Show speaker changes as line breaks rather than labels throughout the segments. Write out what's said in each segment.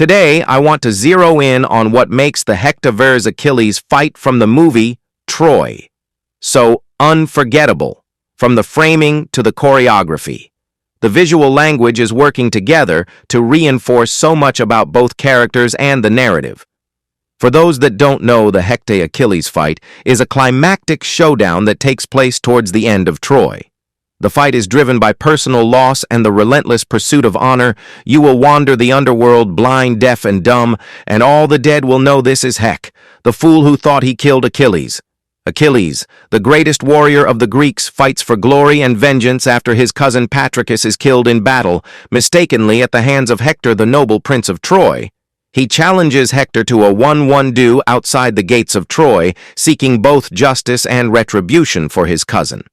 Today, I want to zero in on what makes the Hector vs. Achilles fight from the movie Troy so unforgettable, from the framing to the choreography. The visual language is working together to reinforce so much about both characters and the narrative. For those that don't know, the Hector-Achilles fight is a climactic showdown that takes place towards the end of Troy. The fight is driven by personal loss and the relentless pursuit of honor. You will wander the underworld blind, deaf, and dumb, and all the dead will know this is Hec, the fool who thought he killed Achilles. Achilles, the greatest warrior of the Greeks, fights for glory and vengeance after his cousin Patroclus is killed in battle, mistakenly at the hands of Hector, the noble prince of Troy. He challenges Hector to a 1-1 duel outside the gates of Troy, seeking both justice and retribution for his cousin.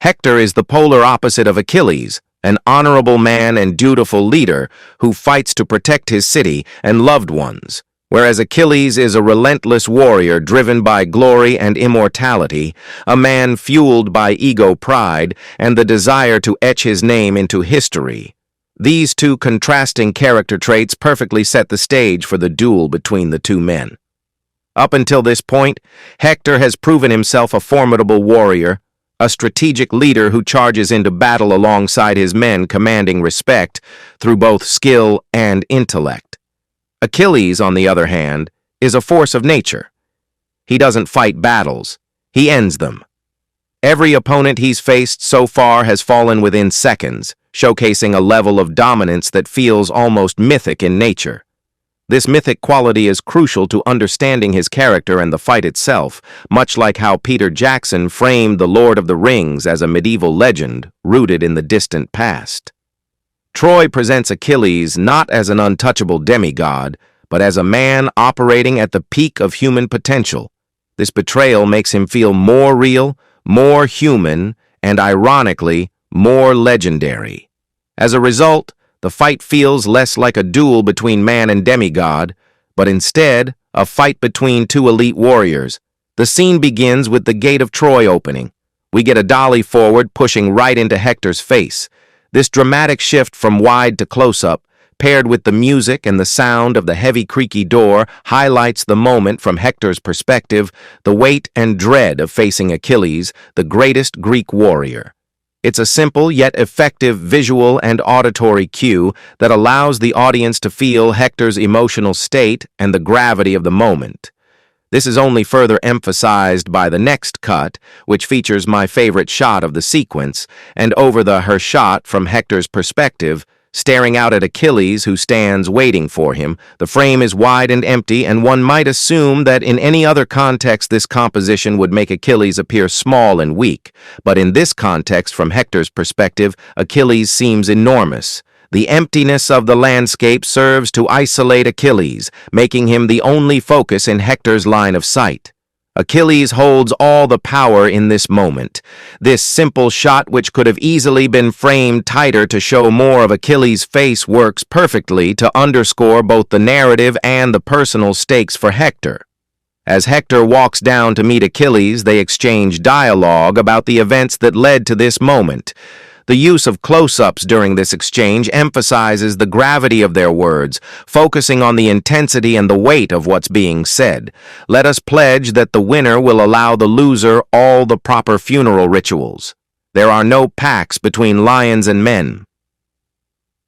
Hector is the polar opposite of Achilles, an honorable man and dutiful leader who fights to protect his city and loved ones, whereas Achilles is a relentless warrior driven by glory and immortality, a man fueled by ego pride and the desire to etch his name into history. These two contrasting character traits perfectly set the stage for the duel between the two men. Up until this point, Hector has proven himself a formidable warrior, a strategic leader who charges into battle alongside his men, commanding respect through both skill and intellect. Achilles, on the other hand, is a force of nature. He doesn't fight battles, he ends them. Every opponent he's faced so far has fallen within seconds, showcasing a level of dominance that feels almost mythic in nature. This mythic quality is crucial to understanding his character and the fight itself, much like how Peter Jackson framed The Lord of the Rings as a medieval legend rooted in the distant past. Troy presents Achilles not as an untouchable demigod, but as a man operating at the peak of human potential. This betrayal makes him feel more real, more human, and ironically, more legendary. As a result, the fight feels less like a duel between man and demigod, but instead, a fight between two elite warriors. The scene begins with the Gate of Troy opening. We get a dolly forward pushing right into Hector's face. This dramatic shift from wide to close-up, paired with the music and the sound of the heavy creaky door, highlights the moment from Hector's perspective, the weight and dread of facing Achilles, the greatest Greek warrior. It's a simple yet effective visual and auditory cue that allows the audience to feel Hector's emotional state and the gravity of the moment. This is only further emphasized by the next cut, which features my favorite shot of the sequence, and over her shot from Hector's perspective, staring out at Achilles, who stands waiting for him. The frame is wide and empty, and one might assume that in any other context this composition would make Achilles appear small and weak. But in this context, from Hector's perspective, Achilles seems enormous. The emptiness of the landscape serves to isolate Achilles, making him the only focus in Hector's line of sight. Achilles holds all the power in this moment. This simple shot, which could have easily been framed tighter to show more of Achilles' face, works perfectly to underscore both the narrative and the personal stakes for Hector. As Hector walks down to meet Achilles, they exchange dialogue about the events that led to this moment. The use of close-ups during this exchange emphasizes the gravity of their words, focusing on the intensity and the weight of what's being said. Let us pledge that the winner will allow the loser all the proper funeral rituals. There are no pacts between lions and men.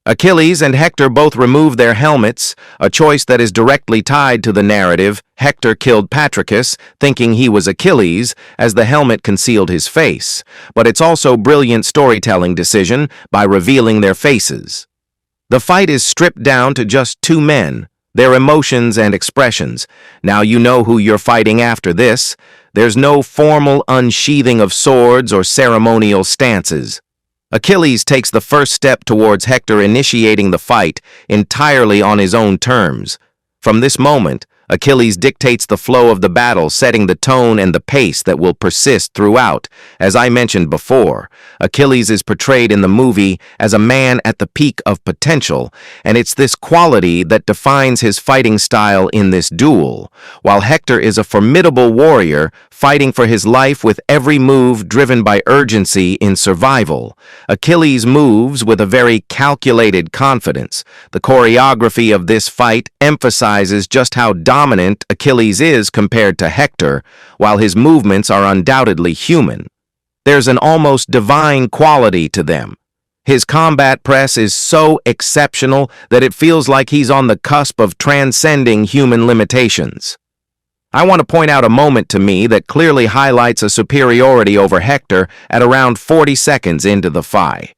Achilles and Hector both remove their helmets, a choice that is directly tied to the narrative. Hector killed Patroclus, thinking he was Achilles, as the helmet concealed his face. But it's also brilliant storytelling decision by revealing their faces. The fight is stripped down to just two men, their emotions and expressions. Now you know who you're fighting after this. There's no formal unsheathing of swords or ceremonial stances. Achilles takes the first step towards Hector, initiating the fight entirely on his own terms. From this moment, Achilles dictates the flow of the battle, setting the tone and the pace that will persist throughout. As I mentioned before, Achilles is portrayed in the movie as a man at the peak of potential, and it's this quality that defines his fighting style in this duel, while Hector is a formidable warrior fighting for his life with every move driven by urgency in survival. Achilles moves with a very calculated confidence. The choreography of this fight emphasizes just how dominant Achilles is compared to Hector, while his movements are undoubtedly human. There's an almost divine quality to them. His combat press is so exceptional that it feels like he's on the cusp of transcending human limitations. I want to point out a moment to me that clearly highlights a superiority over Hector at around 40 seconds into the fight.